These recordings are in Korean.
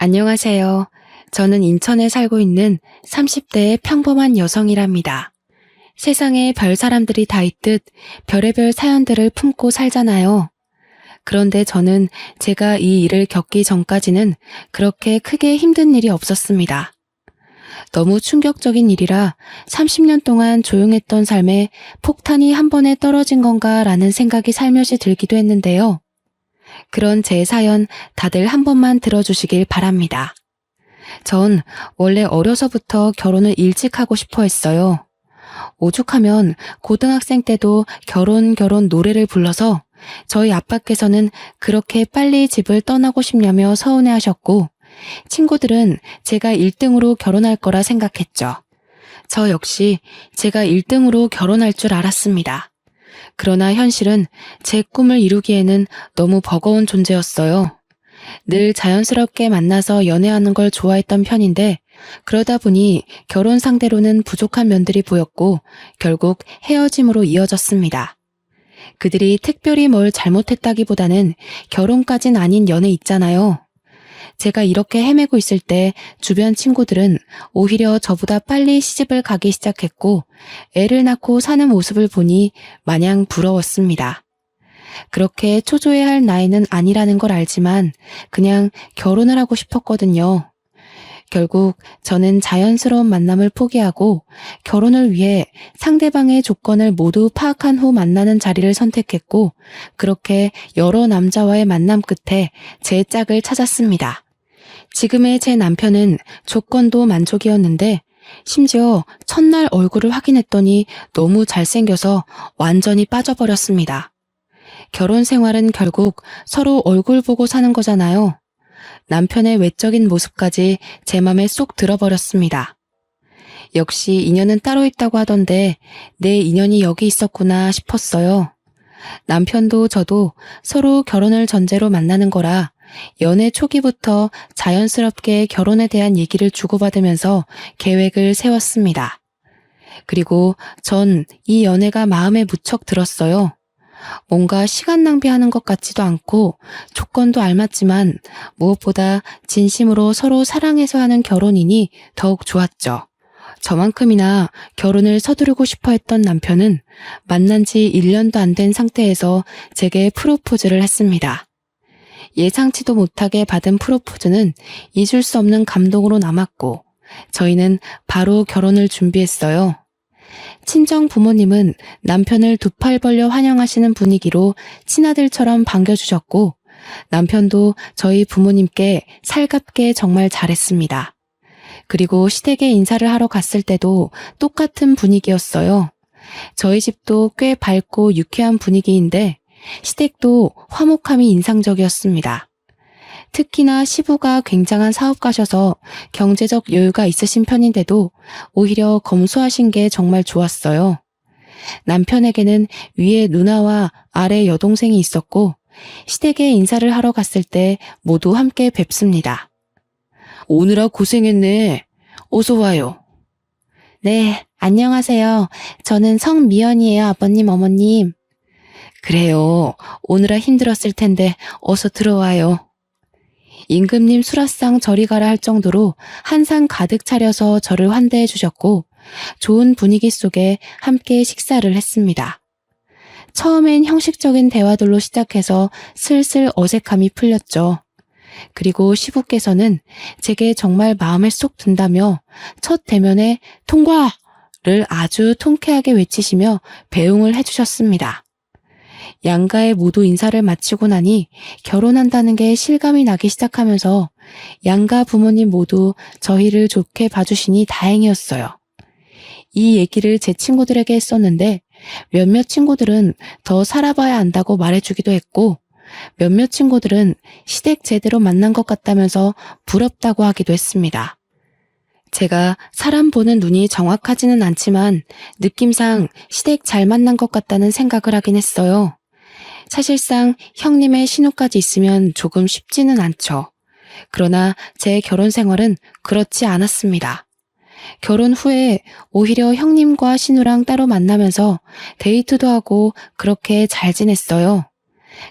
안녕하세요. 저는 인천에 살고 있는 30대의 평범한 여성이랍니다. 세상에 별 사람들이 다 있듯 별의별 사연들을 품고 살잖아요. 그런데 저는 제가 이 일을 겪기 전까지는 그렇게 크게 힘든 일이 없었습니다. 너무 충격적인 일이라 30년 동안 조용했던 삶에 폭탄이 한 번에 떨어진 건가라는 생각이 살며시 들기도 했는데요. 그런 제 사연 다들 한 번만 들어주시길 바랍니다. 전 원래 어려서부터 결혼을 일찍 하고 싶어 했어요. 오죽하면 고등학생 때도 결혼 노래를 불러서 저희 아빠께서는 그렇게 빨리 집을 떠나고 싶냐며 서운해하셨고, 친구들은 제가 1등으로 결혼할 거라 생각했죠. 저 역시 제가 1등으로 결혼할 줄 알았습니다. 그러나 현실은 제 꿈을 이루기에는 너무 버거운 존재였어요. 늘 자연스럽게 만나서 연애하는 걸 좋아했던 편인데, 그러다 보니 결혼 상대로는 부족한 면들이 보였고 결국 헤어짐으로 이어졌습니다. 그들이 특별히 뭘 잘못했다기보다는 결혼까진 아닌 연애 있잖아요. 제가 이렇게 헤매고 있을 때 주변 친구들은 오히려 저보다 빨리 시집을 가기 시작했고, 애를 낳고 사는 모습을 보니 마냥 부러웠습니다. 그렇게 초조해야 할 나이는 아니라는 걸 알지만 그냥 결혼을 하고 싶었거든요. 결국 저는 자연스러운 만남을 포기하고 결혼을 위해 상대방의 조건을 모두 파악한 후 만나는 자리를 선택했고, 그렇게 여러 남자와의 만남 끝에 제 짝을 찾았습니다. 지금의 제 남편은 조건도 만족이었는데, 심지어 첫날 얼굴을 확인했더니 너무 잘생겨서 완전히 빠져버렸습니다. 결혼 생활은 결국 서로 얼굴 보고 사는 거잖아요. 남편의 외적인 모습까지 제 맘에 쏙 들어버렸습니다. 역시 인연은 따로 있다고 하던데 내 인연이 여기 있었구나 싶었어요. 남편도 저도 서로 결혼을 전제로 만나는 거라 연애 초기부터 자연스럽게 결혼에 대한 얘기를 주고받으면서 계획을 세웠습니다. 그리고 전 이 연애가 마음에 무척 들었어요. 뭔가 시간 낭비하는 것 같지도 않고 조건도 알맞지만 무엇보다 진심으로 서로 사랑해서 하는 결혼이니 더욱 좋았죠. 저만큼이나 결혼을 서두르고 싶어 했던 남편은 만난 지 1년도 안 된 상태에서 제게 프로포즈를 했습니다. 예상치도 못하게 받은 프로포즈는 잊을 수 없는 감동으로 남았고, 저희는 바로 결혼을 준비했어요. 친정 부모님은 남편을 두 팔 벌려 환영하시는 분위기로 친아들처럼 반겨주셨고, 남편도 저희 부모님께 살갑게 정말 잘했습니다. 그리고 시댁에 인사를 하러 갔을 때도 똑같은 분위기였어요. 저희 집도 꽤 밝고 유쾌한 분위기인데 시댁도 화목함이 인상적이었습니다. 특히나 시부가 굉장한 사업가셔서 경제적 여유가 있으신 편인데도 오히려 검소하신 게 정말 좋았어요. 남편에게는 위에 누나와 아래 여동생이 있었고, 시댁에 인사를 하러 갔을 때 모두 함께 뵙습니다. 오느라 고생했네. 어서 와요. 네, 안녕하세요. 저는 성미연이에요, 아버님, 어머님. 그래요. 오느라 힘들었을 텐데 어서 들어와요. 임금님 수라상 저리 가라 할 정도로 한상 가득 차려서 저를 환대해 주셨고, 좋은 분위기 속에 함께 식사를 했습니다. 처음엔 형식적인 대화들로 시작해서 슬슬 어색함이 풀렸죠. 그리고 시부께서는 제게 정말 마음에 쏙 든다며 첫 대면에 통과를 아주 통쾌하게 외치시며 배웅을 해주셨습니다. 양가에 모두 인사를 마치고 나니 결혼한다는 게 실감이 나기 시작하면서 양가 부모님 모두 저희를 좋게 봐주시니 다행이었어요. 이 얘기를 제 친구들에게 했었는데 몇몇 친구들은 더 살아봐야 안다고 말해주기도 했고, 몇몇 친구들은 시댁 제대로 만난 것 같다면서 부럽다고 하기도 했습니다. 제가 사람 보는 눈이 정확하지는 않지만 느낌상 시댁 잘 만난 것 같다는 생각을 하긴 했어요. 사실상 형님의 신우까지 있으면 조금 쉽지는 않죠. 그러나 제 결혼 생활은 그렇지 않았습니다. 결혼 후에 오히려 형님과 신우랑 따로 만나면서 데이트도 하고 그렇게 잘 지냈어요.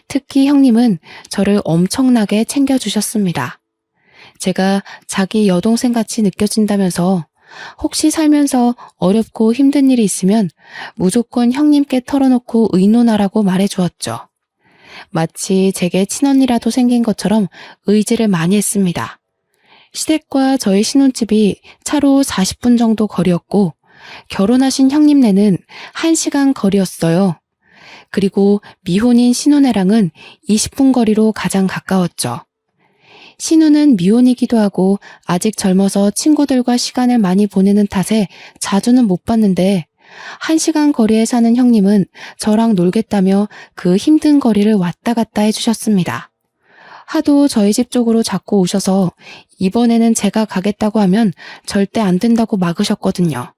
특히 형님은 저를 엄청나게 챙겨주셨습니다. 제가 자기 여동생 같이 느껴진다면서 혹시 살면서 어렵고 힘든 일이 있으면 무조건 형님께 털어놓고 의논하라고 말해주었죠. 마치 제게 친언니라도 생긴 것처럼 의지를 많이 했습니다. 시댁과 저희 신혼집이 차로 40분 정도 거리였고 결혼하신 형님네는 1시간 거리였어요. 그리고 미혼인 신혼애랑은 20분 거리로 가장 가까웠죠. 신우는 미혼이기도 하고 아직 젊어서 친구들과 시간을 많이 보내는 탓에 자주는 못 봤는데 1시간 거리에 사는 형님은 저랑 놀겠다며 그 힘든 거리를 왔다 갔다 해주셨습니다. 하도 저희 집 쪽으로 자꾸 오셔서 이번에는 제가 가겠다고 하면 절대 안 된다고 막으셨거든요.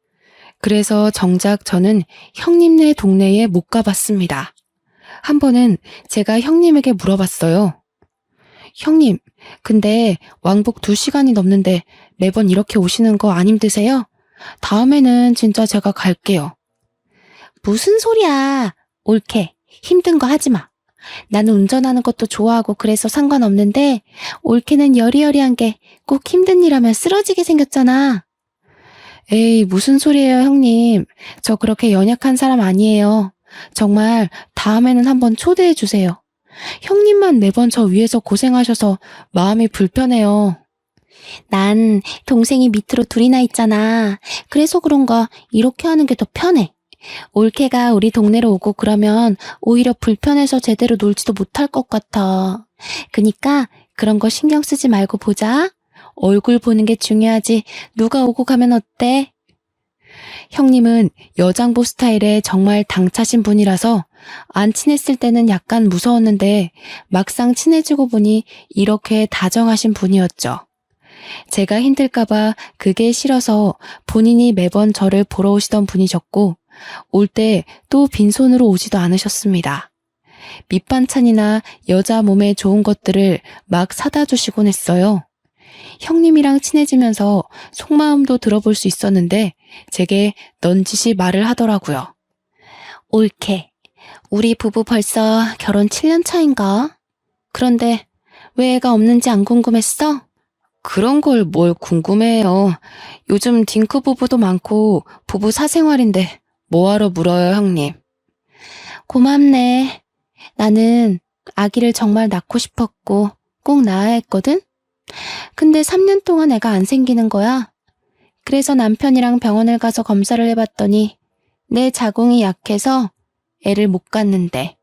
그래서 정작 저는 형님네 동네에 못 가봤습니다. 한 번은 제가 형님에게 물어봤어요. 형님, 근데 왕복 2시간이 넘는데 매번 이렇게 오시는 거 안 힘드세요? 다음에는 진짜 제가 갈게요. 무슨 소리야. 옳게. 힘든 거 하지 마. 나는 운전하는 것도 좋아하고 그래서 상관없는데 옳게는 여리여리한 게 꼭 힘든 일 하면 쓰러지게 생겼잖아. 에이, 무슨 소리예요, 형님. 저 그렇게 연약한 사람 아니에요. 정말 다음에는 한번 초대해 주세요. 형님만 매번 저 위해서 고생하셔서 마음이 불편해요. 난 동생이 밑으로 둘이나 있잖아. 그래서 그런가 이렇게 하는 게 더 편해. 올케가 우리 동네로 오고 그러면 오히려 불편해서 제대로 놀지도 못할 것 같아. 그니까 그런 거 신경 쓰지 말고 보자. 얼굴 보는 게 중요하지. 누가 오고 가면 어때? 형님은 여장부 스타일의 정말 당차신 분이라서 안 친했을 때는 약간 무서웠는데 막상 친해지고 보니 이렇게 다정하신 분이었죠. 제가 힘들까봐 그게 싫어서 본인이 매번 저를 보러 오시던 분이셨고 올 때 또 빈손으로 오지도 않으셨습니다. 밑반찬이나 여자 몸에 좋은 것들을 막 사다 주시곤 했어요. 형님이랑 친해지면서 속마음도 들어볼 수 있었는데 제게 넌지시 말을 하더라고요. 옳게. 우리 부부 벌써 결혼 7년 차인가? 그런데 왜 애가 없는지 안 궁금했어? 그런 걸 뭘 궁금해요. 요즘 딩크 부부도 많고 부부 사생활인데 뭐하러 물어요, 형님. 고맙네. 나는 아기를 정말 낳고 싶었고 꼭 낳아야 했거든? 근데 3년 동안 애가 안 생기는 거야. 그래서 남편이랑 병원을 가서 검사를 해봤더니 내 자궁이 약해서 애를 못 갖는데.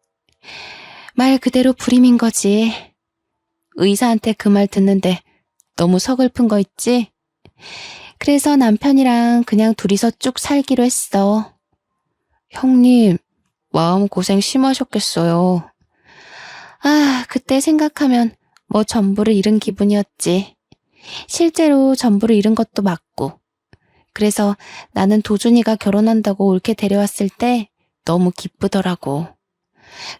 말 그대로 불임인 거지. 의사한테 그 말 듣는데 너무 서글픈 거 있지? 그래서 남편이랑 그냥 둘이서 쭉 살기로 했어. 형님, 마음고생 심하셨겠어요. 아, 그때 생각하면 뭐 전부를 잃은 기분이었지. 실제로 전부를 잃은 것도 맞고. 그래서 나는 도준이가 결혼한다고 옳게 데려왔을 때 너무 기쁘더라고.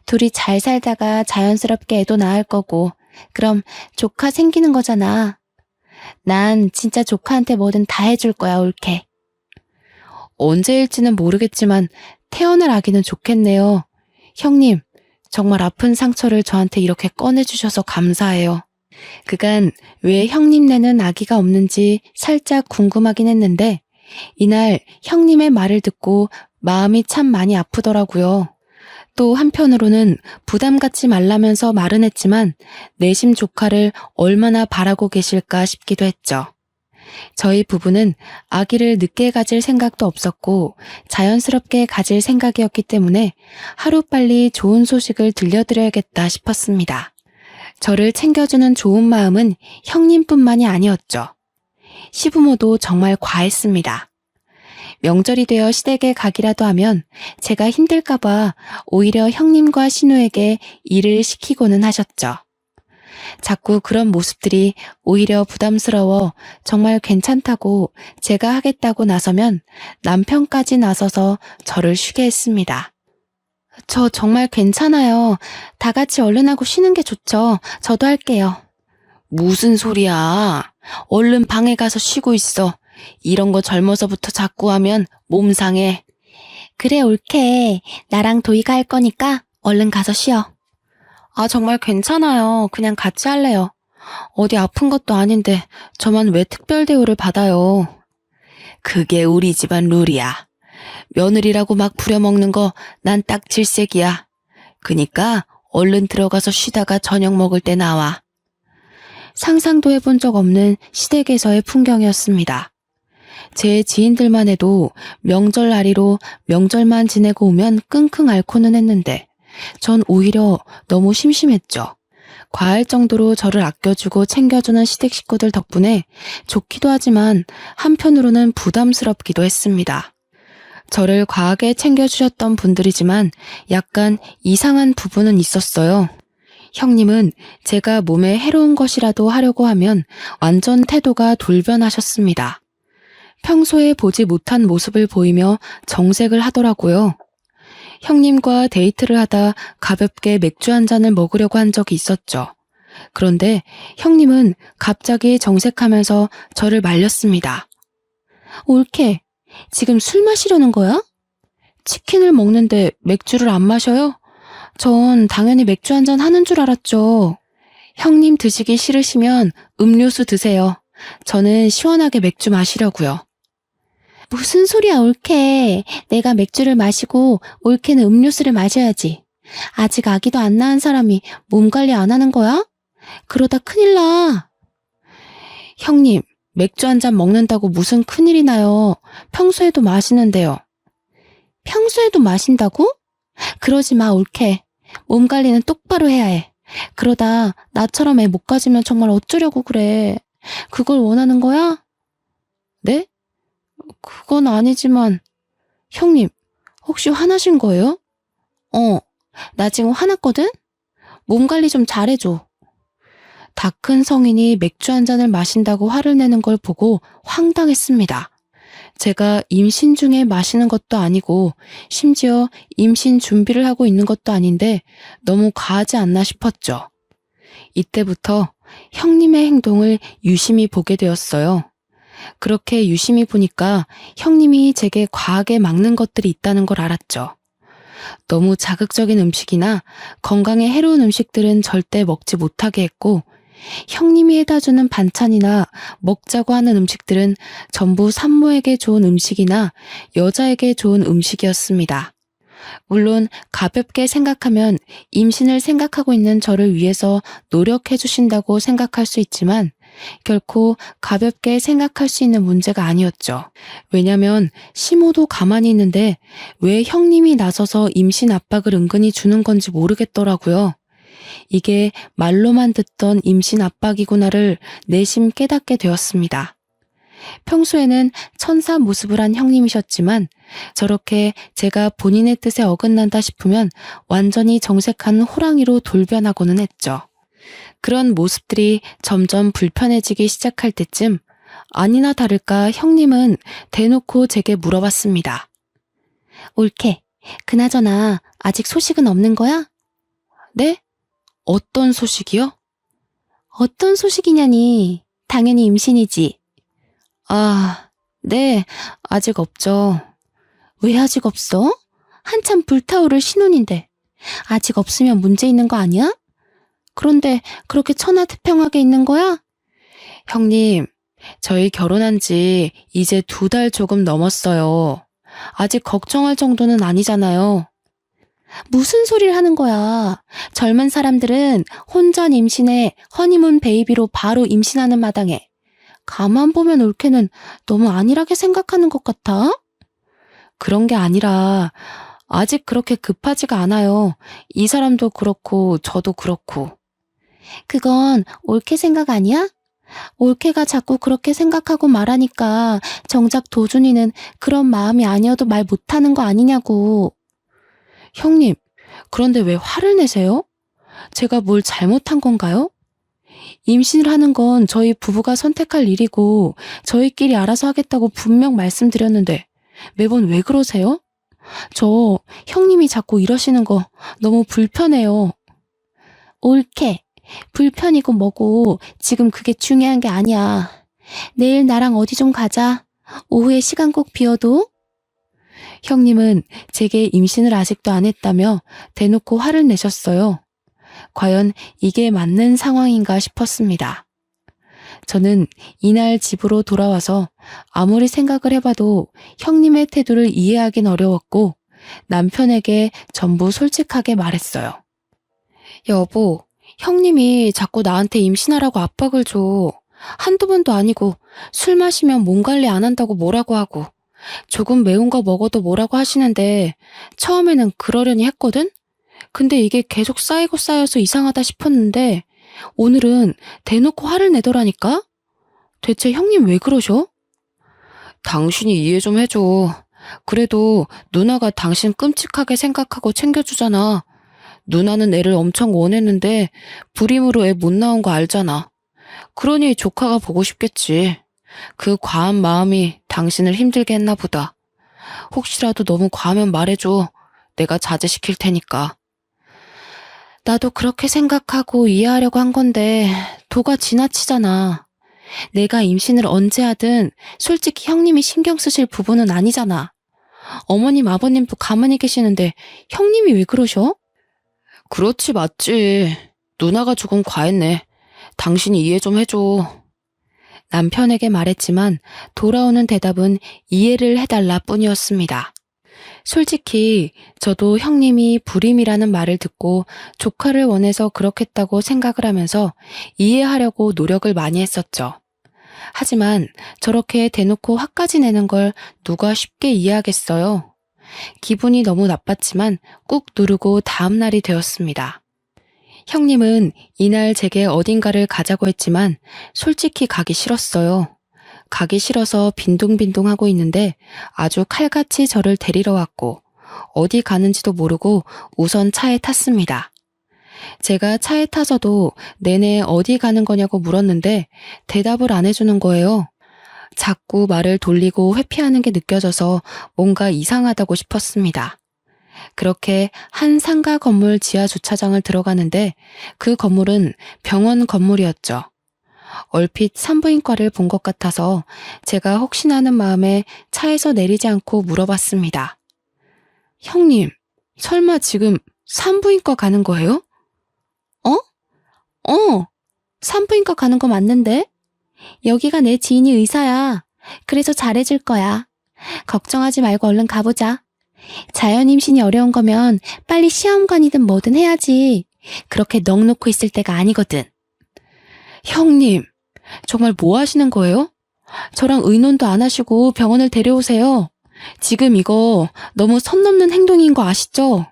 둘이 잘 살다가 자연스럽게 애도 낳을 거고 그럼 조카 생기는 거잖아. 난 진짜 조카한테 뭐든 다 해줄 거야, 옳게. 언제일지는 모르겠지만 태어날 아기는 좋겠네요. 형님, 정말 아픈 상처를 저한테 이렇게 꺼내주셔서 감사해요. 그간 왜 형님네는 아기가 없는지 살짝 궁금하긴 했는데 이날 형님의 말을 듣고 마음이 참 많이 아프더라고요. 또 한편으로는 부담 갖지 말라면서 말은 했지만 내심 조카를 얼마나 바라고 계실까 싶기도 했죠. 저희 부부는 아기를 늦게 가질 생각도 없었고 자연스럽게 가질 생각이었기 때문에 하루빨리 좋은 소식을 들려드려야겠다 싶었습니다. 저를 챙겨주는 좋은 마음은 형님뿐만이 아니었죠. 시부모도 정말 과했습니다. 명절이 되어 시댁에 가기라도 하면 제가 힘들까봐 오히려 형님과 신우에게 일을 시키고는 하셨죠. 자꾸 그런 모습들이 오히려 부담스러워 정말 괜찮다고 제가 하겠다고 나서면 남편까지 나서서 저를 쉬게 했습니다. 저 정말 괜찮아요. 다 같이 얼른 하고 쉬는 게 좋죠. 저도 할게요. 무슨 소리야. 얼른 방에 가서 쉬고 있어. 이런 거 젊어서부터 자꾸 하면 몸 상해. 그래, 옳게. 나랑 도희가 할 거니까 얼른 가서 쉬어. 아, 정말 괜찮아요. 그냥 같이 할래요. 어디 아픈 것도 아닌데 저만 왜 특별 대우를 받아요? 그게 우리 집안 룰이야. 며느리라고 막 부려먹는 거 난 딱 질색이야. 그니까 얼른 들어가서 쉬다가 저녁 먹을 때 나와. 상상도 해본 적 없는 시댁에서의 풍경이었습니다. 제 지인들만 해도 명절날이로 명절만 지내고 오면 끙끙 앓고는 했는데 전 오히려 너무 심심했죠. 과할 정도로 저를 아껴주고 챙겨주는 시댁 식구들 덕분에 좋기도 하지만 한편으로는 부담스럽기도 했습니다. 저를 과하게 챙겨주셨던 분들이지만 약간 이상한 부분은 있었어요. 형님은 제가 몸에 해로운 것이라도 하려고 하면 완전 태도가 돌변하셨습니다. 평소에 보지 못한 모습을 보이며 정색을 하더라고요. 형님과 데이트를 하다 가볍게 맥주 한 잔을 먹으려고 한 적이 있었죠. 그런데 형님은 갑자기 정색하면서 저를 말렸습니다. 올케, 지금 술 마시려는 거야? 치킨을 먹는데 맥주를 안 마셔요? 전 당연히 맥주 한 잔 하는 줄 알았죠. 형님 드시기 싫으시면 음료수 드세요. 저는 시원하게 맥주 마시려고요. 무슨 소리야, 올케. 내가 맥주를 마시고 올케는 음료수를 마셔야지. 아직 아기도 안 낳은 사람이 몸 관리 안 하는 거야? 그러다 큰일 나. 형님, 맥주 한 잔 먹는다고 무슨 큰일이 나요. 평소에도 마시는데요. 평소에도 마신다고? 그러지 마, 올케. 몸 관리는 똑바로 해야 해. 그러다 나처럼 애 못 가지면 정말 어쩌려고 그래. 그걸 원하는 거야? 네? 그건 아니지만. 형님, 혹시 화나신 거예요? 나 지금 화났거든? 몸 관리 좀 잘해줘. 다 큰 성인이 맥주 한 잔을 마신다고 화를 내는 걸 보고 황당했습니다. 제가 임신 중에 마시는 것도 아니고 심지어 임신 준비를 하고 있는 것도 아닌데 너무 과하지 않나 싶었죠. 이때부터 형님의 행동을 유심히 보게 되었어요. 그렇게 유심히 보니까 형님이 제게 과하게 막는 것들이 있다는 걸 알았죠. 너무 자극적인 음식이나 건강에 해로운 음식들은 절대 먹지 못하게 했고 형님이 해다주는 반찬이나 먹자고 하는 음식들은 전부 산모에게 좋은 음식이나 여자에게 좋은 음식이었습니다. 물론 가볍게 생각하면 임신을 생각하고 있는 저를 위해서 노력해 주신다고 생각할 수 있지만 결코 가볍게 생각할 수 있는 문제가 아니었죠. 왜냐면 시모도 가만히 있는데 왜 형님이 나서서 임신 압박을 은근히 주는 건지 모르겠더라고요. 이게 말로만 듣던 임신 압박이구나를 내심 깨닫게 되었습니다. 평소에는 천사 모습을 한 형님이셨지만 저렇게 제가 본인의 뜻에 어긋난다 싶으면 완전히 정색한 호랑이로 돌변하고는 했죠. 그런 모습들이 점점 불편해지기 시작할 때쯤 아니나 다를까 형님은 대놓고 제게 물어봤습니다. 올케, 그나저나 아직 소식은 없는 거야? 네? 어떤 소식이요? 어떤 소식이냐니. 당연히 임신이지. 아, 네, 아직 없죠. 왜 아직 없어? 한참 불타오를 신혼인데. 아직 없으면 문제 있는 거 아니야? 그런데 그렇게 천하태평하게 있는 거야? 형님, 저희 결혼한 지 이제 2달 조금 넘었어요. 아직 걱정할 정도는 아니잖아요. 무슨 소리를 하는 거야. 젊은 사람들은 혼전 임신에 허니문 베이비로 바로 임신하는 마당에. 가만 보면 올케는 너무 안일하게 생각하는 것 같아. 그런 게 아니라 아직 그렇게 급하지가 않아요. 이 사람도 그렇고 저도 그렇고. 그건 올케 생각 아니야? 올케가 자꾸 그렇게 생각하고 말하니까 정작 도준이는 그런 마음이 아니어도 말 못하는 거 아니냐고. 형님, 그런데 왜 화를 내세요? 제가 뭘 잘못한 건가요? 임신을 하는 건 저희 부부가 선택할 일이고 저희끼리 알아서 하겠다고 분명 말씀드렸는데 매번 왜 그러세요? 저 형님이 자꾸 이러시는 거 너무 불편해요. 올케, 불편이고 뭐고 지금 그게 중요한 게 아니야. 내일 나랑 어디 좀 가자. 오후에 시간 꼭 비워도. 형님은 제게 임신을 아직도 안 했다며 대놓고 화를 내셨어요. 과연 이게 맞는 상황인가 싶었습니다. 저는 이날 집으로 돌아와서 아무리 생각을 해봐도 형님의 태도를 이해하긴 어려웠고 남편에게 전부 솔직하게 말했어요. 여보, 형님이 자꾸 나한테 임신하라고 압박을 줘. 한두 번도 아니고 술 마시면 몸 관리 안 한다고 뭐라고 하고 조금 매운 거 먹어도 뭐라고 하시는데 처음에는 그러려니 했거든? 근데 이게 계속 쌓이고 쌓여서 이상하다 싶었는데 오늘은 대놓고 화를 내더라니까? 대체 형님 왜 그러셔? 당신이 이해 좀 해줘. 그래도 누나가 당신 끔찍하게 생각하고 챙겨주잖아. 누나는 애를 엄청 원했는데 불임으로 애 못 낳은 거 알잖아. 그러니 조카가 보고 싶겠지. 그 과한 마음이 당신을 힘들게 했나 보다. 혹시라도 너무 과하면 말해줘. 내가 자제시킬 테니까. 나도 그렇게 생각하고 이해하려고 한 건데 도가 지나치잖아. 내가 임신을 언제 하든 솔직히 형님이 신경 쓰실 부분은 아니잖아. 어머님, 아버님도 가만히 계시는데 형님이 왜 그러셔? 그렇지, 맞지. 누나가 조금 과했네. 당신이 이해 좀 해줘. 남편에게 말했지만 돌아오는 대답은 이해를 해달라 뿐이었습니다. 솔직히 저도 형님이 불임이라는 말을 듣고 조카를 원해서 그렇겠다고 생각을 하면서 이해하려고 노력을 많이 했었죠. 하지만 저렇게 대놓고 화까지 내는 걸 누가 쉽게 이해하겠어요. 기분이 너무 나빴지만 꾹 누르고 다음 날이 되었습니다. 형님은 이날 제게 어딘가를 가자고 했지만 솔직히 가기 싫었어요. 가기 싫어서 빈둥빈둥 하고 있는데 아주 칼같이 저를 데리러 왔고 어디 가는지도 모르고 우선 차에 탔습니다. 제가 차에 타서도 내내 어디 가는 거냐고 물었는데 대답을 안 해주는 거예요. 자꾸 말을 돌리고 회피하는 게 느껴져서 뭔가 이상하다고 싶었습니다. 그렇게 한 상가 건물 지하 주차장을 들어가는데 그 건물은 병원 건물이었죠. 얼핏 산부인과를 본 것 같아서 제가 혹시나 하는 마음에 차에서 내리지 않고 물어봤습니다. 형님, 설마 지금 산부인과 가는 거예요? 산부인과 가는 거 맞는데? 여기가 내 지인이 의사야. 그래서 잘해줄 거야. 걱정하지 말고 얼른 가보자. 자연 임신이 어려운 거면 빨리 시험관이든 뭐든 해야지. 그렇게 넋 놓고 있을 때가 아니거든. 형님, 정말 뭐 하시는 거예요? 저랑 의논도 안 하시고 병원을 데려오세요. 지금 이거 너무 선 넘는 행동인 거 아시죠?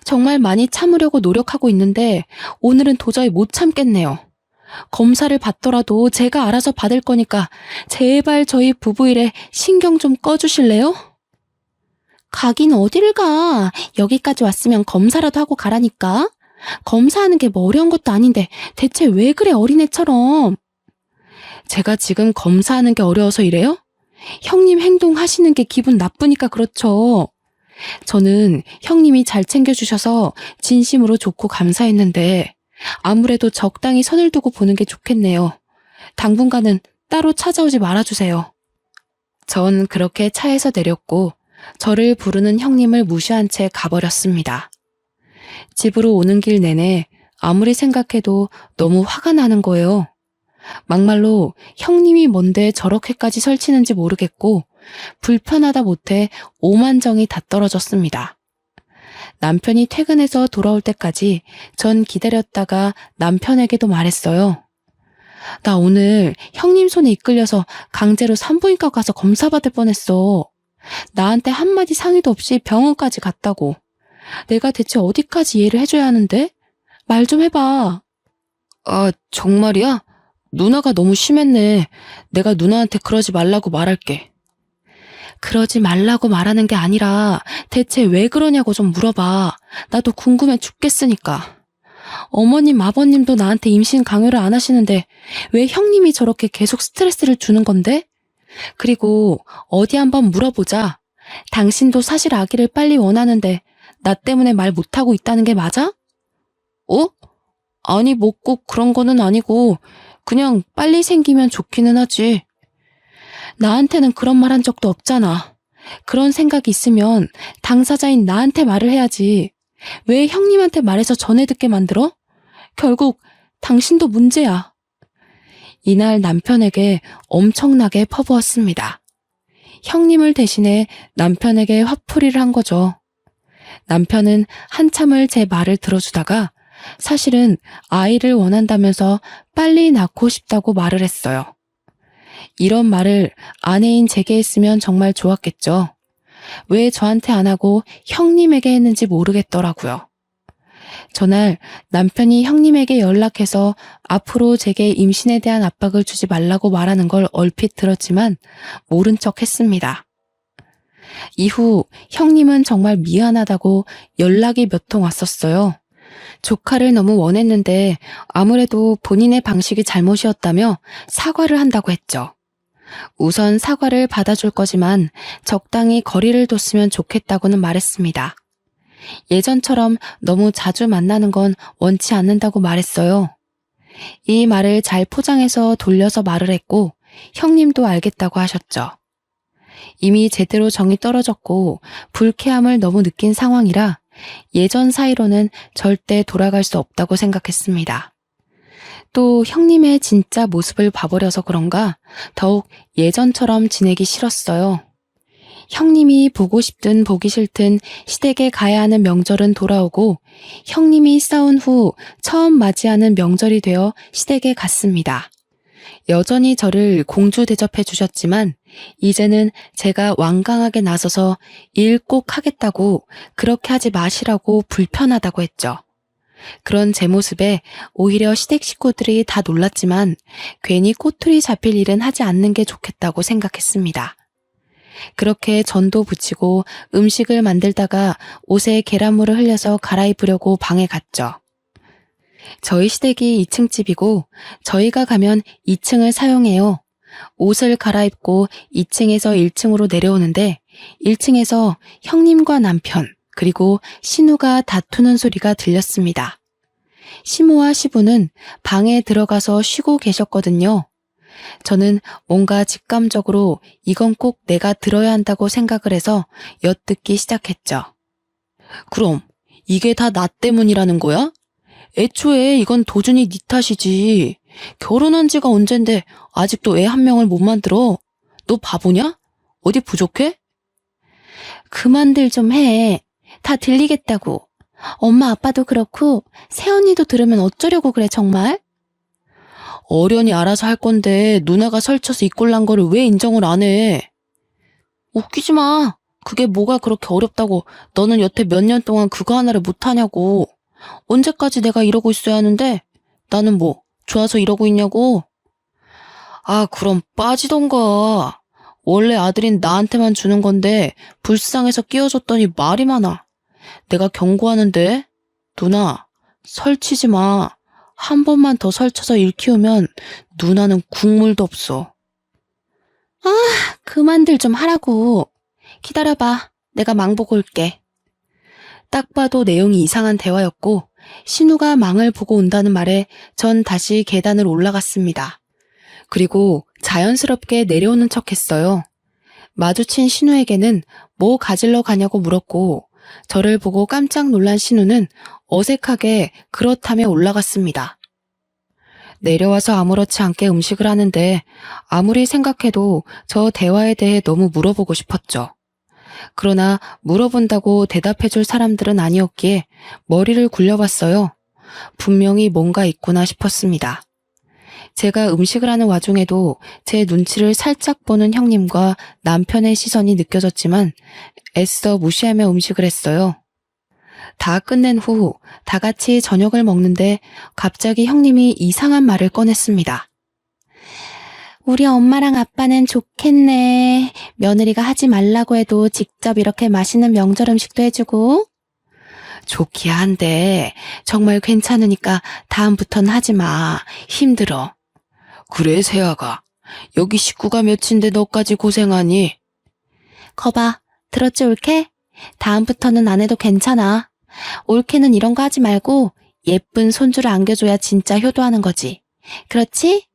정말 많이 참으려고 노력하고 있는데 오늘은 도저히 못 참겠네요. 검사를 받더라도 제가 알아서 받을 거니까 제발 저희 부부 일에 신경 좀 꺼주실래요? 가긴 어디를 가. 여기까지 왔으면 검사라도 하고 가라니까. 검사하는 게 뭐 어려운 것도 아닌데 대체 왜 그래 어린애처럼. 제가 지금 검사하는 게 어려워서 이래요? 형님 행동하시는 게 기분 나쁘니까 그렇죠. 저는 형님이 잘 챙겨주셔서 진심으로 좋고 감사했는데 아무래도 적당히 선을 두고 보는 게 좋겠네요. 당분간은 따로 찾아오지 말아주세요. 전 그렇게 차에서 내렸고 저를 부르는 형님을 무시한 채 가버렸습니다. 집으로 오는 길 내내 아무리 생각해도 너무 화가 나는 거예요. 막말로 형님이 뭔데 저렇게까지 설치는지 모르겠고 불편하다 못해 오만정이 다 떨어졌습니다. 남편이 퇴근해서 돌아올 때까지 전 기다렸다가 남편에게도 말했어요. 나 오늘 형님 손에 이끌려서 강제로 산부인과 가서 검사받을 뻔했어. 나한테 한마디 상의도 없이 병원까지 갔다고. 내가 대체 어디까지 이해를 해줘야 하는데? 말 좀 해봐. 아, 정말이야? 누나가 너무 심했네. 내가 누나한테 그러지 말라고 말할게. 그러지 말라고 말하는 게 아니라 대체 왜 그러냐고 좀 물어봐. 나도 궁금해 죽겠으니까. 어머님, 아버님도 나한테 임신 강요를 안 하시는데 왜 형님이 저렇게 계속 스트레스를 주는 건데? 그리고 어디 한번 물어보자. 당신도 사실 아기를 빨리 원하는데 나 때문에 말 못하고 있다는 게 맞아? 아니 뭐 꼭 그런 거는 아니고 그냥 빨리 생기면 좋기는 하지. 나한테는 그런 말 한 적도 없잖아. 그런 생각이 있으면 당사자인 나한테 말을 해야지. 왜 형님한테 말해서 전해 듣게 만들어? 결국 당신도 문제야. 이날 남편에게 엄청나게 퍼부었습니다. 형님을 대신해 남편에게 화풀이를 한 거죠. 남편은 한참을 제 말을 들어주다가 사실은 아이를 원한다면서 빨리 낳고 싶다고 말을 했어요. 이런 말을 아내인 제게 했으면 정말 좋았겠죠. 왜 저한테 안 하고 형님에게 했는지 모르겠더라고요. 전날 남편이 형님에게 연락해서 앞으로 제게 임신에 대한 압박을 주지 말라고 말하는 걸 얼핏 들었지만 모른 척 했습니다. 이후 형님은 정말 미안하다고 연락이 몇 통 왔었어요. 조카를 너무 원했는데 아무래도 본인의 방식이 잘못이었다며 사과를 한다고 했죠. 우선 사과를 받아줄 거지만 적당히 거리를 뒀으면 좋겠다고는 말했습니다. 예전처럼 너무 자주 만나는 건 원치 않는다고 말했어요. 이 말을 잘 포장해서 돌려서 말을 했고 형님도 알겠다고 하셨죠. 이미 제대로 정이 떨어졌고 불쾌함을 너무 느낀 상황이라 예전 사이로는 절대 돌아갈 수 없다고 생각했습니다. 또 형님의 진짜 모습을 봐버려서 그런가 더욱 예전처럼 지내기 싫었어요. 형님이 보고 싶든 보기 싫든 시댁에 가야 하는 명절은 돌아오고 형님이 싸운 후 처음 맞이하는 명절이 되어 시댁에 갔습니다. 여전히 저를 공주 대접해 주셨지만 이제는 제가 완강하게 나서서 일 꼭 하겠다고 그렇게 하지 마시라고 불편하다고 했죠. 그런 제 모습에 오히려 시댁 식구들이 다 놀랐지만 괜히 꼬투리 잡힐 일은 하지 않는 게 좋겠다고 생각했습니다. 그렇게 전도 부치고 음식을 만들다가 옷에 계란물을 흘려서 갈아입으려고 방에 갔죠. 저희 시댁이 2층 집이고 저희가 가면 2층을 사용해요. 옷을 갈아입고 2층에서 1층으로 내려오는데 1층에서 형님과 남편 그리고 신우가 다투는 소리가 들렸습니다. 시모와 시부는 방에 들어가서 쉬고 계셨거든요. 저는 뭔가 직감적으로 이건 꼭 내가 들어야 한다고 생각을 해서 엿듣기 시작했죠. 그럼 이게 다 나 때문이라는 거야? 애초에 이건 도준이 네 탓이지. 결혼한 지가 언젠데 아직도 애 한 명을 못 만들어. 너 바보냐? 어디 부족해? 그만들 좀 해. 다 들리겠다고. 엄마 아빠도 그렇고 새언니도 들으면 어쩌려고 그래 정말? 어련히 알아서 할 건데 누나가 설쳐서 이 꼴난 거를 왜 인정을 안 해? 웃기지 마. 그게 뭐가 그렇게 어렵다고 너는 여태 몇 년 동안 그거 하나를 못하냐고. 언제까지 내가 이러고 있어야 하는데 나는 뭐 좋아서 이러고 있냐고. 아 그럼 빠지던가. 원래 아들인 나한테만 주는 건데 불쌍해서 끼워줬더니 말이 많아. 내가 경고하는데 누나 설치지 마. 한 번만 더 설쳐서 일 키우면 누나는 국물도 없어. 아 그만들 좀 하라고. 기다려봐. 내가 망 보고 올게. 딱 봐도 내용이 이상한 대화였고 신우가 망을 보고 온다는 말에 전 다시 계단을 올라갔습니다. 그리고 자연스럽게 내려오는 척했어요. 마주친 신우에게는 뭐 가지러 가냐고 물었고 저를 보고 깜짝 놀란 신우는 어색하게 그렇다며 올라갔습니다. 내려와서 아무렇지 않게 음식을 하는데 아무리 생각해도 저 대화에 대해 너무 물어보고 싶었죠. 그러나 물어본다고 대답해줄 사람들은 아니었기에 머리를 굴려봤어요. 분명히 뭔가 있구나 싶었습니다. 제가 음식을 하는 와중에도 제 눈치를 살짝 보는 형님과 남편의 시선이 느껴졌지만 애써 무시하며 음식을 했어요. 다 끝낸 후 다 같이 저녁을 먹는데 갑자기 형님이 이상한 말을 꺼냈습니다. 우리 엄마랑 아빠는 좋겠네. 며느리가 하지 말라고 해도 직접 이렇게 맛있는 명절 음식도 해주고. 좋기야 한데 정말 괜찮으니까 다음부턴 하지 마. 힘들어. 그래 세아가. 여기 식구가 몇인데 너까지 고생하니? 거봐. 들었지 올케? 다음부터는 안 해도 괜찮아. 올케는 이런 거 하지 말고 예쁜 손주를 안겨줘야 진짜 효도하는 거지. 그렇지?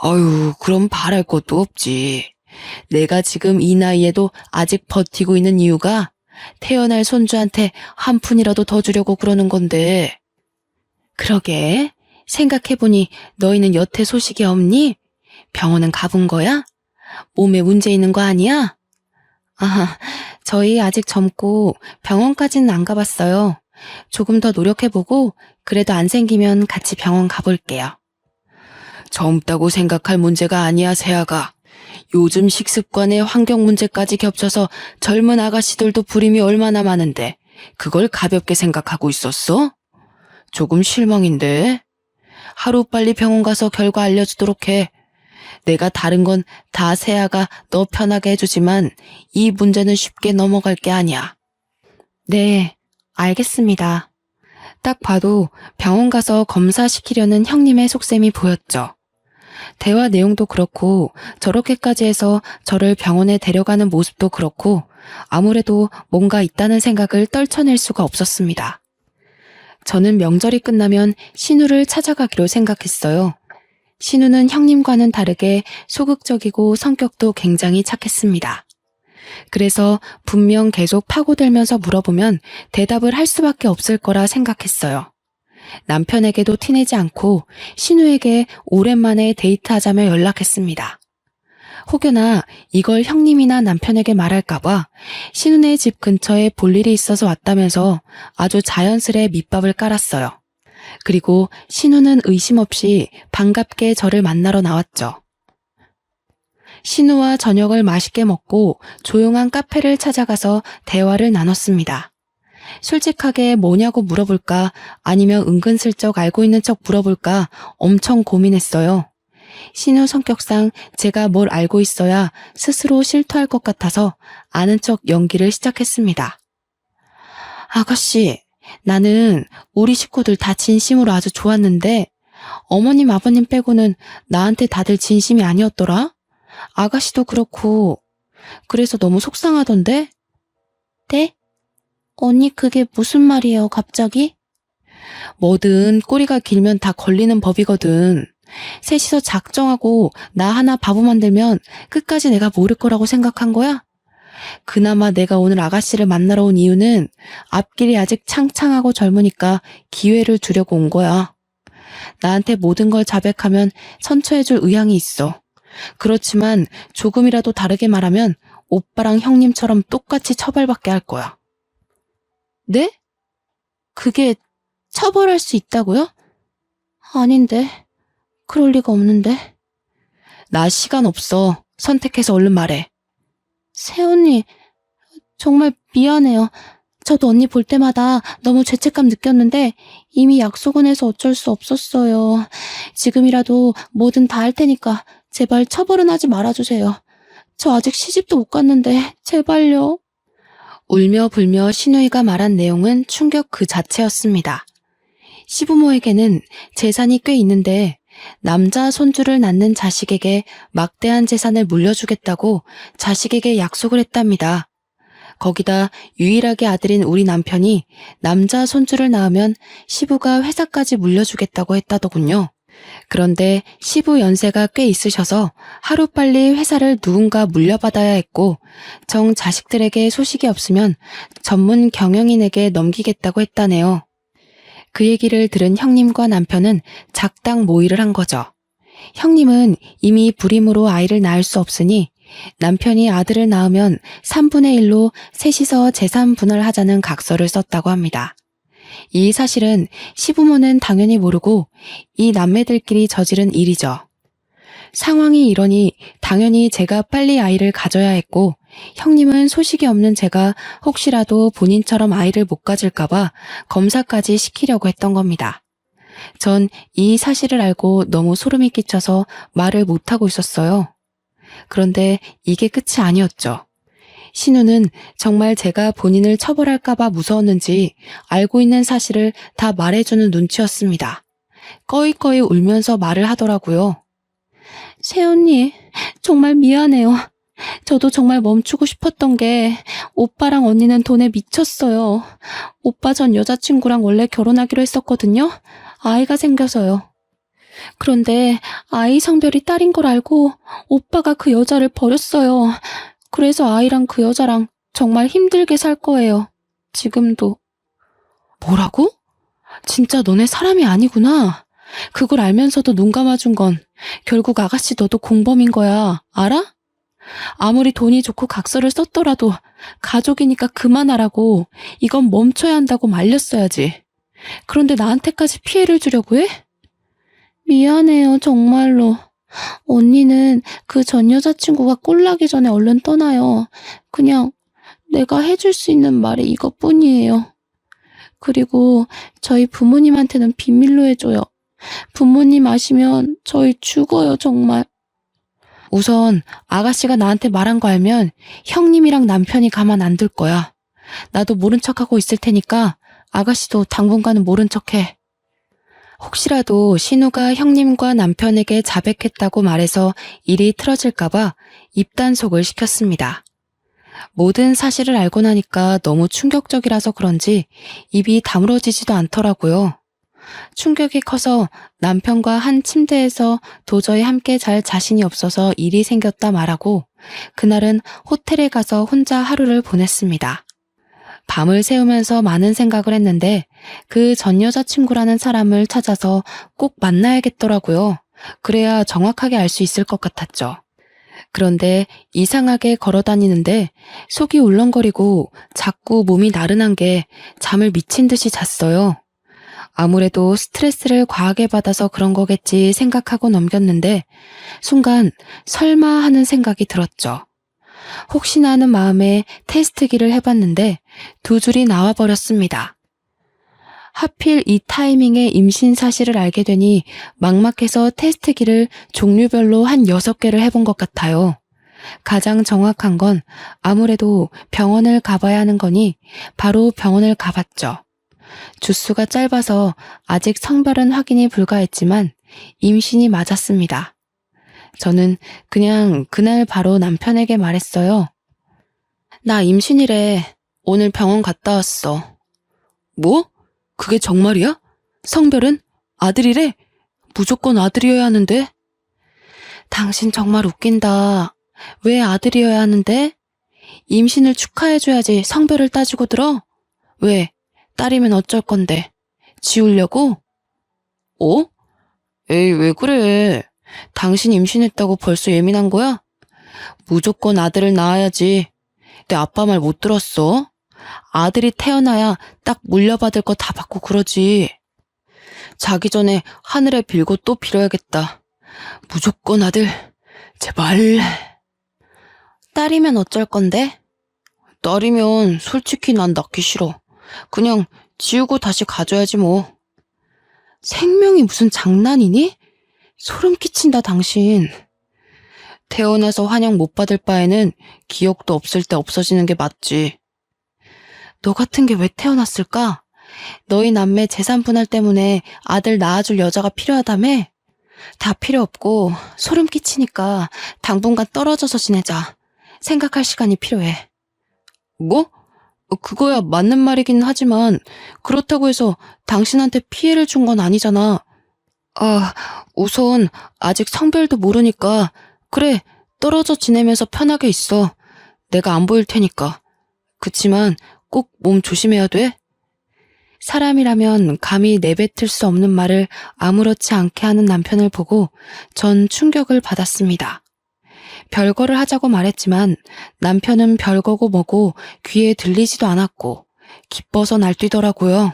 아유, 그럼 바랄 것도 없지. 내가 지금 이 나이에도 아직 버티고 있는 이유가 태어날 손주한테 한 푼이라도 더 주려고 그러는 건데. 그러게, 생각해보니 너희는 여태 소식이 없니? 병원은 가본 거야? 몸에 문제 있는 거 아니야? 아, 저희 아직 젊고 병원까지는 안 가봤어요. 조금 더 노력해보고 그래도 안 생기면 같이 병원 가볼게요. 젊다고 생각할 문제가 아니야, 세아가. 요즘 식습관에 환경 문제까지 겹쳐서 젊은 아가씨들도 불임이 얼마나 많은데 그걸 가볍게 생각하고 있었어? 조금 실망인데. 하루빨리 병원 가서 결과 알려주도록 해. 내가 다른 건 다 세아가 너 편하게 해주지만 이 문제는 쉽게 넘어갈 게 아니야. 네, 알겠습니다. 딱 봐도 병원 가서 검사시키려는 형님의 속셈이 보였죠. 대화 내용도 그렇고 저렇게까지 해서 저를 병원에 데려가는 모습도 그렇고 아무래도 뭔가 있다는 생각을 떨쳐낼 수가 없었습니다. 저는 명절이 끝나면 신우를 찾아가기로 생각했어요. 신우는 형님과는 다르게 소극적이고 성격도 굉장히 착했습니다. 그래서 분명 계속 파고들면서 물어보면 대답을 할 수밖에 없을 거라 생각했어요. 남편에게도 티내지 않고 신우에게 오랜만에 데이트하자며 연락했습니다. 혹여나 이걸 형님이나 남편에게 말할까봐 신우네 집 근처에 볼 일이 있어서 왔다면서 아주 자연스레 밑밥을 깔았어요. 그리고 신우는 의심 없이 반갑게 저를 만나러 나왔죠. 신우와 저녁을 맛있게 먹고 조용한 카페를 찾아가서 대화를 나눴습니다. 솔직하게 뭐냐고 물어볼까 아니면 은근슬쩍 알고 있는 척 물어볼까 엄청 고민했어요. 신우 성격상 제가 뭘 알고 있어야 스스로 실토할 것 같아서 아는 척 연기를 시작했습니다. 아가씨, 나는 우리 식구들 다 진심으로 아주 좋았는데 어머님 아버님 빼고는 나한테 다들 진심이 아니었더라? 아가씨도 그렇고 그래서 너무 속상하던데? 네? 언니 그게 무슨 말이에요 갑자기? 뭐든 꼬리가 길면 다 걸리는 법이거든. 셋이서 작정하고 나 하나 바보 만들면 끝까지 내가 모를 거라고 생각한 거야? 그나마 내가 오늘 아가씨를 만나러 온 이유는 앞길이 아직 창창하고 젊으니까 기회를 주려고 온 거야. 나한테 모든 걸 자백하면 선처해줄 의향이 있어. 그렇지만 조금이라도 다르게 말하면 오빠랑 형님처럼 똑같이 처벌받게 할 거야. 네? 그게 처벌할 수 있다고요? 아닌데. 그럴 리가 없는데. 나 시간 없어. 선택해서 얼른 말해. 새언니, 정말 미안해요. 저도 언니 볼 때마다 너무 죄책감 느꼈는데 이미 약속은 해서 어쩔 수 없었어요. 지금이라도 뭐든 다 할 테니까 제발 처벌은 하지 말아주세요. 저 아직 시집도 못 갔는데 제발요. 울며 불며 신우이가 말한 내용은 충격 그 자체였습니다. 시부모에게는 재산이 꽤 있는데 남자 손주를 낳는 자식에게 막대한 재산을 물려주겠다고 자식에게 약속을 했답니다. 거기다 유일하게 아들인 우리 남편이 남자 손주를 낳으면 시부가 회사까지 물려주겠다고 했다더군요. 그런데 시부 연세가 꽤 있으셔서 하루빨리 회사를 누군가 물려받아야 했고 정 자식들에게 소식이 없으면 전문 경영인에게 넘기겠다고 했다네요. 그 얘기를 들은 형님과 남편은 작당 모의를 한 거죠. 형님은 이미 불임으로 아이를 낳을 수 없으니 남편이 아들을 낳으면 3분의 1로 셋이서 재산 분할하자는 각서를 썼다고 합니다. 이 사실은 시부모는 당연히 모르고 이 남매들끼리 저지른 일이죠. 상황이 이러니 당연히 제가 빨리 아이를 가져야 했고 형님은 소식이 없는 제가 혹시라도 본인처럼 아이를 못 가질까봐 검사까지 시키려고 했던 겁니다. 전 이 사실을 알고 너무 소름이 끼쳐서 말을 못하고 있었어요. 그런데 이게 끝이 아니었죠. 신우는 정말 제가 본인을 처벌할까봐 무서웠는지 알고 있는 사실을 다 말해주는 눈치였습니다. 꺼이꺼이 울면서 말을 하더라고요. 새언니, 정말 미안해요. 저도 정말 멈추고 싶었던 게 오빠랑 언니는 돈에 미쳤어요. 오빠 전 여자친구랑 원래 결혼하기로 했었거든요. 아이가 생겨서요. 그런데 아이 성별이 딸인 걸 알고 오빠가 그 여자를 버렸어요. 그래서 아이랑 그 여자랑 정말 힘들게 살 거예요. 지금도. 뭐라고? 진짜 너네 사람이 아니구나. 그걸 알면서도 눈 감아준 건 결국 아가씨 너도 공범인 거야. 알아? 아무리 돈이 좋고 각서를 썼더라도 가족이니까 그만하라고, 이건 멈춰야 한다고 말렸어야지. 그런데 나한테까지 피해를 주려고 해? 미안해요, 정말로. 언니는 그 전 여자친구가 꼴나기 전에 얼른 떠나요. 그냥 내가 해줄 수 있는 말이 이것뿐이에요. 그리고 저희 부모님한테는 비밀로 해줘요. 부모님 아시면 저희 죽어요, 정말. 우선 아가씨가 나한테 말한 거 알면 형님이랑 남편이 가만 안 둘 거야. 나도 모른 척하고 있을 테니까 아가씨도 당분간은 모른 척해. 혹시라도 신우가 형님과 남편에게 자백했다고 말해서 일이 틀어질까봐 입단속을 시켰습니다. 모든 사실을 알고 나니까 너무 충격적이라서 그런지 입이 다물어지지도 않더라고요. 충격이 커서 남편과 한 침대에서 도저히 함께 잘 자신이 없어서 일이 생겼다 말하고 그날은 호텔에 가서 혼자 하루를 보냈습니다. 밤을 새우면서 많은 생각을 했는데 그 전 여자친구라는 사람을 찾아서 꼭 만나야겠더라고요. 그래야 정확하게 알 수 있을 것 같았죠. 그런데 이상하게 걸어다니는데 속이 울렁거리고 자꾸 몸이 나른한 게 잠을 미친 듯이 잤어요. 아무래도 스트레스를 과하게 받아서 그런 거겠지 생각하고 넘겼는데 순간 설마 하는 생각이 들었죠. 혹시나 하는 마음에 테스트기를 해봤는데 두 줄이 나와버렸습니다. 하필 이 타이밍에 임신 사실을 알게 되니 막막해서 테스트기를 종류별로 한 6개를 해본 것 같아요. 가장 정확한 건 아무래도 병원을 가봐야 하는 거니 바로 병원을 가봤죠. 주수가 짧아서 아직 성별은 확인이 불가했지만 임신이 맞았습니다. 저는 그냥 그날 바로 남편에게 말했어요. 나 임신이래. 오늘 병원 갔다 왔어. 뭐? 그게 정말이야? 성별은? 아들이래? 무조건 아들이어야 하는데? 당신 정말 웃긴다. 왜 아들이어야 하는데? 임신을 축하해줘야지 성별을 따지고 들어? 왜? 딸이면 어쩔 건데? 지우려고? 어? 에이, 왜 그래? 당신 임신했다고 벌써 예민한 거야? 무조건 아들을 낳아야지. 내 아빠 말 못 들었어? 아들이 태어나야 딱 물려받을 거 다 받고 그러지. 자기 전에 하늘에 빌고 또 빌어야겠다. 무조건 아들, 제발. 딸이면 어쩔 건데? 딸이면 솔직히 난 낳기 싫어. 그냥 지우고 다시 가져야지 뭐. 생명이 무슨 장난이니? 소름 끼친다, 당신. 태어나서 환영 못 받을 바에는 기억도 없을 때 없어지는 게 맞지. 너 같은 게 왜 태어났을까? 너희 남매 재산 분할 때문에 아들 낳아줄 여자가 필요하다며? 다 필요 없고 소름 끼치니까 당분간 떨어져서 지내자. 생각할 시간이 필요해. 뭐? 그거야 맞는 말이긴 하지만 그렇다고 해서 당신한테 피해를 준 건 아니잖아. 아, 우선 아직 성별도 모르니까 그래, 떨어져 지내면서 편하게 있어. 내가 안 보일 테니까. 그치만 꼭 몸 조심해야 돼. 사람이라면 감히 내뱉을 수 없는 말을 아무렇지 않게 하는 남편을 보고 전 충격을 받았습니다. 별거를 하자고 말했지만 남편은 별거고 뭐고 귀에 들리지도 않았고 기뻐서 날뛰더라고요.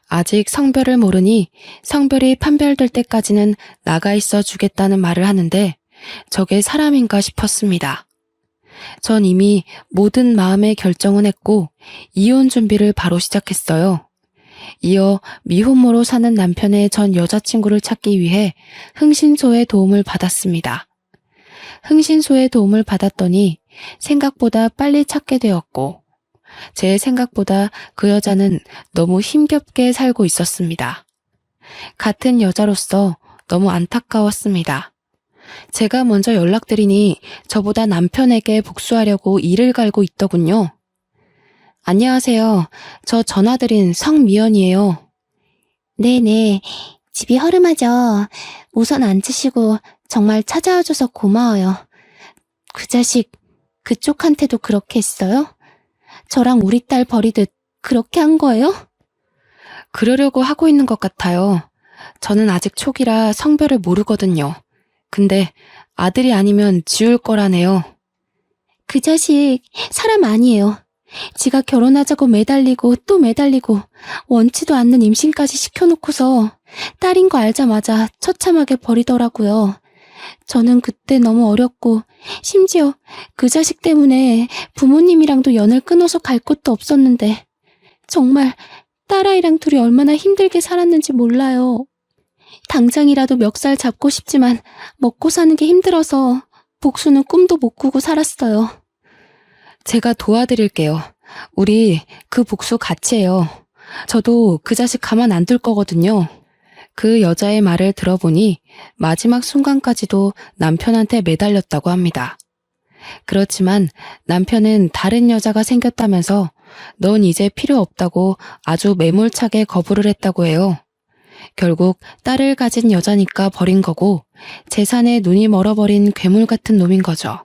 아직 성별을 모르니 성별이 판별될 때까지는 나가 있어 주겠다는 말을 하는데 저게 사람인가 싶었습니다. 전 이미 모든 마음의 결정은 했고 이혼 준비를 바로 시작했어요. 이어 미혼모로 사는 남편의 전 여자친구를 찾기 위해 흥신소의 도움을 받았습니다. 흥신소의 도움을 받았더니 생각보다 빨리 찾게 되었고 제 생각보다 그 여자는 너무 힘겹게 살고 있었습니다. 같은 여자로서 너무 안타까웠습니다. 제가 먼저 연락드리니 저보다 남편에게 복수하려고 이를 갈고 있더군요. 안녕하세요. 저 전화드린 성미연이에요. 네네. 집이 허름하죠. 우선 앉으시고 정말 찾아와줘서 고마워요. 그 자식 그쪽한테도 그렇게 했어요? 저랑 우리 딸 버리듯 그렇게 한 거예요? 그러려고 하고 있는 것 같아요. 저는 아직 초기라 성별을 모르거든요. 근데 아들이 아니면 지울 거라네요. 그 자식 사람 아니에요. 지가 결혼하자고 매달리고 또 매달리고 원치도 않는 임신까지 시켜놓고서 딸인 거 알자마자 처참하게 버리더라고요. 저는 그때 너무 어렸고 심지어 그 자식 때문에 부모님이랑도 연을 끊어서 갈 곳도 없었는데 정말 딸아이랑 둘이 얼마나 힘들게 살았는지 몰라요. 당장이라도 멱살 잡고 싶지만 먹고 사는 게 힘들어서 복수는 꿈도 못 꾸고 살았어요. 제가 도와드릴게요. 우리 그 복수 같이 해요. 저도 그 자식 가만 안 둘 거거든요. 그 여자의 말을 들어보니 마지막 순간까지도 남편한테 매달렸다고 합니다. 그렇지만 남편은 다른 여자가 생겼다면서 넌 이제 필요 없다고 아주 매몰차게 거부를 했다고 해요. 결국 딸을 가진 여자니까 버린 거고 재산에 눈이 멀어버린 괴물 같은 놈인 거죠.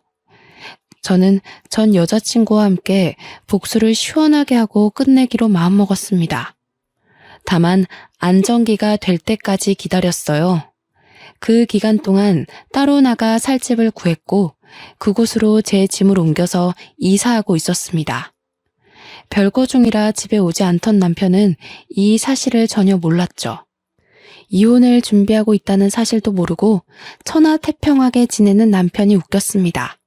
저는 전 여자친구와 함께 복수를 시원하게 하고 끝내기로 마음먹었습니다. 다만 안정기가 될 때까지 기다렸어요. 그 기간 동안 따로 나가 살 집을 구했고 그곳으로 제 짐을 옮겨서 이사하고 있었습니다. 별거 중이라 집에 오지 않던 남편은 이 사실을 전혀 몰랐죠. 이혼을 준비하고 있다는 사실도 모르고 천하태평하게 지내는 남편이 웃겼습니다.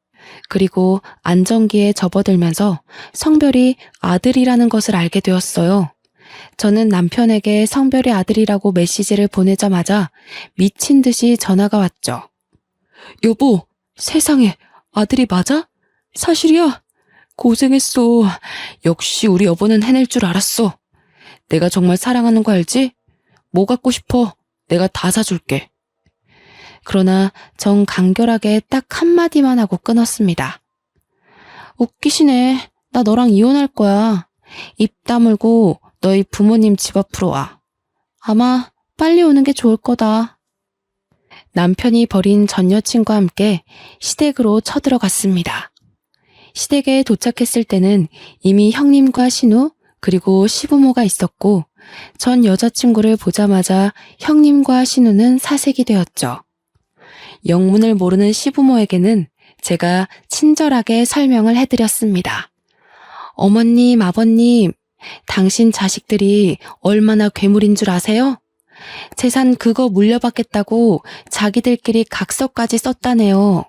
그리고 안정기에 접어들면서 성별이 아들이라는 것을 알게 되었어요. 저는 남편에게 성별이 아들이라고 메시지를 보내자마자 미친 듯이 전화가 왔죠. 여보, 세상에 아들이 맞아? 사실이야? 고생했어. 역시 우리 여보는 해낼 줄 알았어. 내가 정말 사랑하는 거 알지? 뭐 갖고 싶어? 내가 다 사줄게. 그러나 전 간결하게 딱 한마디만 하고 끊었습니다. 웃기시네. 나 너랑 이혼할 거야. 입 다물고 너희 부모님 집 앞으로 와. 아마 빨리 오는 게 좋을 거다. 남편이 버린 전 여친과 함께 시댁으로 쳐들어갔습니다. 시댁에 도착했을 때는 이미 형님과 신우 그리고 시부모가 있었고 전 여자친구를 보자마자 형님과 신우는 사색이 되었죠. 영문을 모르는 시부모에게는 제가 친절하게 설명을 해드렸습니다. 어머님, 아버님, 당신 자식들이 얼마나 괴물인 줄 아세요? 재산 그거 물려받겠다고 자기들끼리 각서까지 썼다네요.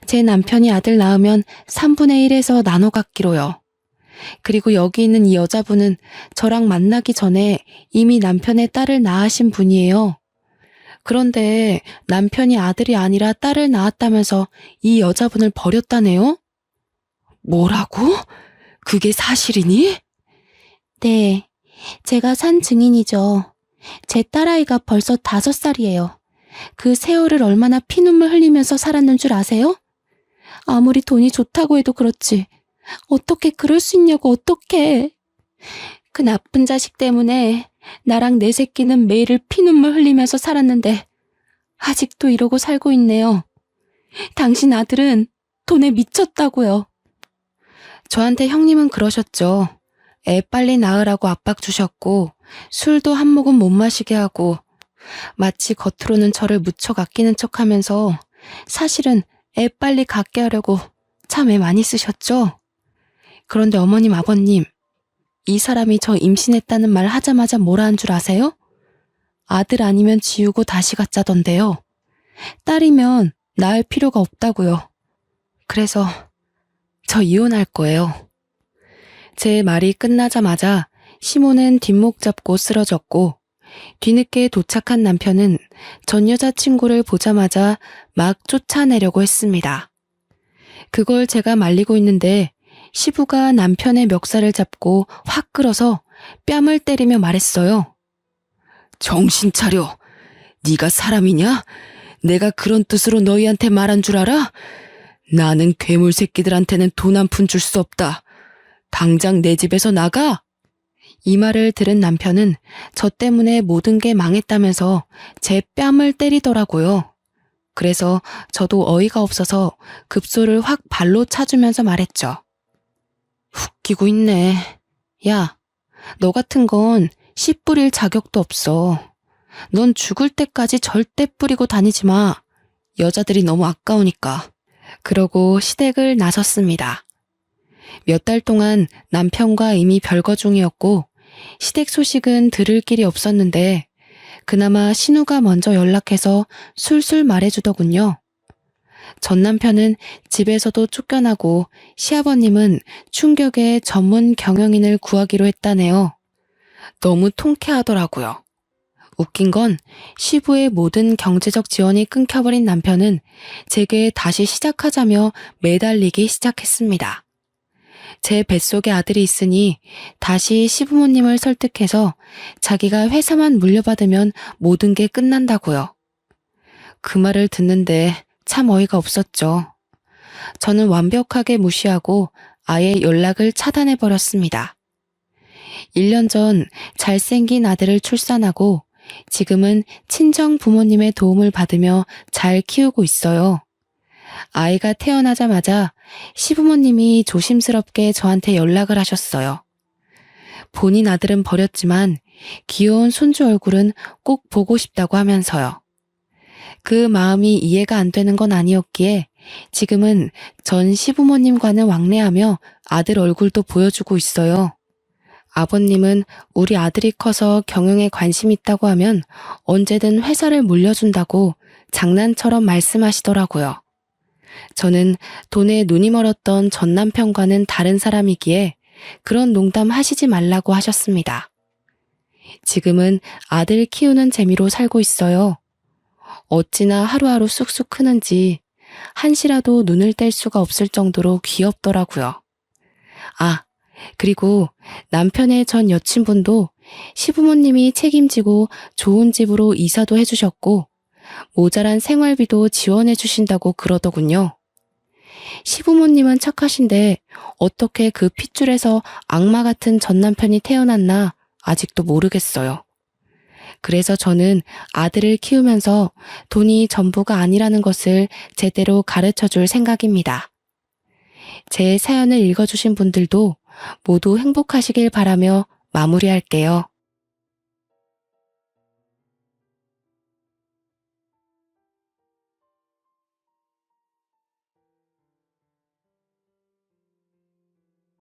제 남편이 아들 낳으면 3분의 1에서 나눠 갖기로요. 그리고 여기 있는 이 여자분은 저랑 만나기 전에 이미 남편의 딸을 낳으신 분이에요. 그런데 남편이 아들이 아니라 딸을 낳았다면서 이 여자분을 버렸다네요? 뭐라고? 그게 사실이니? 네, 제가 산 증인이죠. 제 딸아이가 벌써 5살이에요. 그 세월을 얼마나 피눈물 흘리면서 살았는 줄 아세요? 아무리 돈이 좋다고 해도 그렇지. 어떻게 그럴 수 있냐고 어떡해. 그 나쁜 자식 때문에 나랑 내 새끼는 매일 피눈물 흘리면서 살았는데 아직도 이러고 살고 있네요. 당신 아들은 돈에 미쳤다고요. 저한테 형님은 그러셨죠. 애 빨리 낳으라고 압박 주셨고 술도 한 모금 못 마시게 하고 마치 겉으로는 저를 무척 아끼는 척하면서 사실은 애 빨리 갖게 하려고 참 애 많이 쓰셨죠. 그런데 어머님, 아버님, 이 사람이 저 임신했다는 말 하자마자 뭐라 한 줄 아세요? 아들 아니면 지우고 다시 갖자던데요. 딸이면 낳을 필요가 없다고요. 그래서 저 이혼할 거예요. 제 말이 끝나자마자 시모는 뒷목 잡고 쓰러졌고 뒤늦게 도착한 남편은 전 여자친구를 보자마자 막 쫓아내려고 했습니다. 그걸 제가 말리고 있는데 시부가 남편의 멱살을 잡고 확 끌어서 뺨을 때리며 말했어요. 정신 차려. 네가 사람이냐? 내가 그런 뜻으로 너희한테 말한 줄 알아? 나는 괴물 새끼들한테는 돈 한 푼 줄 수 없다. 당장 내 집에서 나가! 이 말을 들은 남편은 저 때문에 모든 게 망했다면서 제 뺨을 때리더라고요. 그래서 저도 어이가 없어서 급소를 확 발로 차주면서 말했죠. 웃기고 있네. 야, 너 같은 건 씨 뿌릴 자격도 없어. 넌 죽을 때까지 절대 뿌리고 다니지 마. 여자들이 너무 아까우니까. 그러고 시댁을 나섰습니다. 몇 달 동안 남편과 이미 별거 중이었고 시댁 소식은 들을 길이 없었는데 그나마 신우가 먼저 연락해서 술술 말해주더군요. 전 남편은 집에서도 쫓겨나고 시아버님은 충격에 전문 경영인을 구하기로 했다네요. 너무 통쾌하더라고요. 웃긴 건 시부의 모든 경제적 지원이 끊겨버린 남편은 제게 다시 시작하자며 매달리기 시작했습니다. 제 뱃속에 아들이 있으니 다시 시부모님을 설득해서 자기가 회사만 물려받으면 모든 게 끝난다고요. 그 말을 듣는데 참 어이가 없었죠. 저는 완벽하게 무시하고 아예 연락을 차단해버렸습니다. 1년 전 잘생긴 아들을 출산하고 지금은 친정 부모님의 도움을 받으며 잘 키우고 있어요. 아이가 태어나자마자 시부모님이 조심스럽게 저한테 연락을 하셨어요. 본인 아들은 버렸지만 귀여운 손주 얼굴은 꼭 보고 싶다고 하면서요. 그 마음이 이해가 안 되는 건 아니었기에 지금은 전 시부모님과는 왕래하며 아들 얼굴도 보여주고 있어요. 아버님은 우리 아들이 커서 경영에 관심 있다고 하면 언제든 회사를 물려준다고 장난처럼 말씀하시더라고요. 저는 돈에 눈이 멀었던 전 남편과는 다른 사람이기에 그런 농담 하시지 말라고 하셨습니다. 지금은 아들 키우는 재미로 살고 있어요. 어찌나 하루하루 쑥쑥 크는지 한시라도 눈을 뗄 수가 없을 정도로 귀엽더라고요. 아, 그리고 남편의 전 여친분도 시부모님이 책임지고 좋은 집으로 이사도 해주셨고 모자란 생활비도 지원해 주신다고 그러더군요. 시부모님은 착하신데 어떻게 그 핏줄에서 악마 같은 전 남편이 태어났나 아직도 모르겠어요. 그래서 저는 아들을 키우면서 돈이 전부가 아니라는 것을 제대로 가르쳐 줄 생각입니다. 제 사연을 읽어주신 분들도 모두 행복하시길 바라며 마무리할게요.